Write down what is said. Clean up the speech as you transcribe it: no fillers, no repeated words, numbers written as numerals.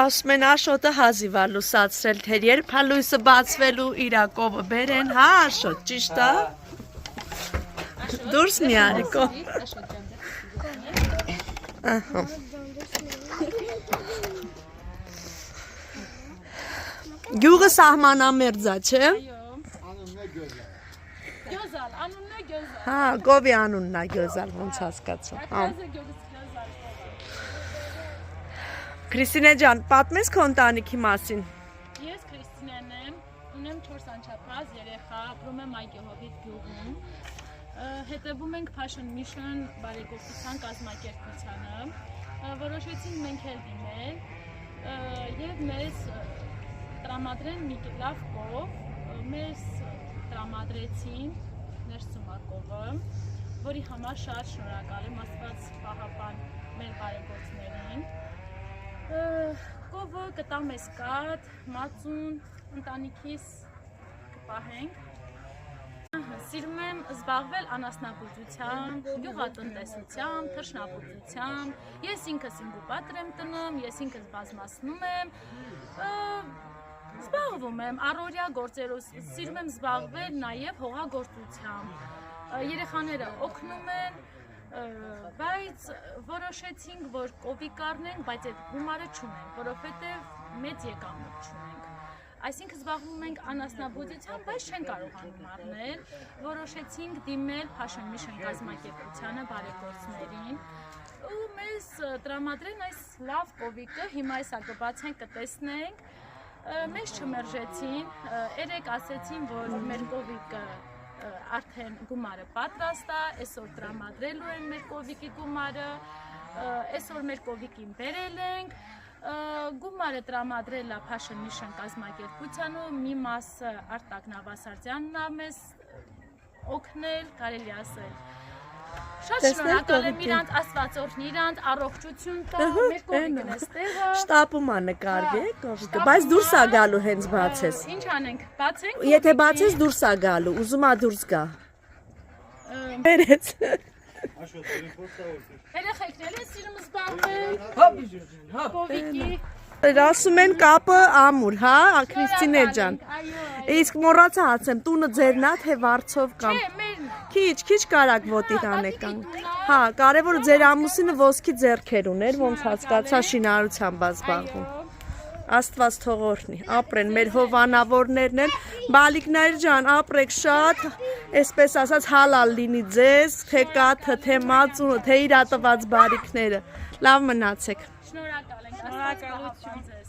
Ասում են Աշոտը հազիվ է լուսացրել, թե երբ է լույսը բացվելու իր կովը բերեն, հա Աշոտ, ճիշտ է։ Դուրս մի արի կով։ Ահա։ Գյուղը սահմանամերձ է, չէ։ Գյոզալ, անունն է Գյոզալ։ Հա, գովի անունն է Գյոզալ, ոնց հասկացա։ Քրիստինե ջան, պատմես քո ընտանիքի մասին։ Ես Քրիստինեն եմ, ունեմ 4 անչափահաս երեխա, ապրում եմ Այգեհովիտ գյուղում։ Հետևում ենք Passion Mission բարեգործության կազմակերպությանը։ Որոշեցինք մենք էլ դիմել եւ մեզ տրամադրեն մի լավ կով, մեզ տրամադրեցին ներսումակովը, որի համար շատ շնորհակալ եմ Աստված պահապան մեր բարեգործներին։ Կովը կտա մեզ կաթ, մածուն, ընտանիքիս կպահենք։ Սիրում եմ զբաղվել անասնաբուծությամբ, գյուղատնտեսությամբ, թռչնաբուծությամբ, ես ինքս իմ գուպատր եմ տնում, ես ինքս բազմացնում եմ, զբաղվում եմ առօրյա գործերով, սիրում եմ զբաղվել նաև հողագործությամբ, երեխաները օգնում են, բայց որոշեցինք, որ կովի կառնենք, բայց այդ գումարը չունենք, որովհետև մեծ եկամուտ չունենք։ Այսինքն զբաղվում ենք անասնաբուծությամբ, բայց չեն կարողանում առնել, որոշեցինք դիմել Passion Mission կազմակերպությանը բարեգործներին ու մեզ տրամադրեն այս լավ կովիկը, հիմա այսա կբացենք, կտեսնենք, մեզ չմերժեցին, երեք ասեցին, որ մեր կովիկը արդեն գումարը պատրաստ է, այսօր տրամադրելու են մեր կովիկի գումարը, այսօր մեր կովիկին բերել ենք, գումարը տրամադրել է Passion Mission կազմակերպությանը, մի մասը Արտակ Նավասարդյանն է մեզ օգնել, կարելի ասել։ Շատ շնորհակալ եմ իրանց, Աստված օրհնի իրանց, առողջություն տա, մեր կովիկն էստեղ է։ Շտապում է նկարվի, կովիկը, բայց դուրս է գալու հենց բացես։ Ինչ անենք, բացենք։ Եթե բացես դուրս է գալու, ուզում է դուրս գա։ Բերեց։ Երեխեքն էլ սիրում զբաղվել։ Կովիկի։ Ասում են կապը ամուր, հա, Քրիստինե ջան։ Իսկ մոռացա ասեմ, տունը ձերն է, թե վարձով կամ։ Չէ, մերն է։ Քիչ կարակ ոտի տանեկան։ Հա, կարևորը ձեր ամուսինը ոսկի ձեռքեր ուներ, ոնց հասկացա շինարարությամբ զբաղվում։ Աստված թող օրհնի, ապրեն մեր հովանավորներն են, բալիկներ ջան, ապրեք շատ, այսպես ասած հալալ լինի ձեզ, թե կաթը, թե մածունը, թե իրա տված բարիքները։ Լավ մնացեք։ Շնորհակալ ենք, Աստված պահապան ձեզ։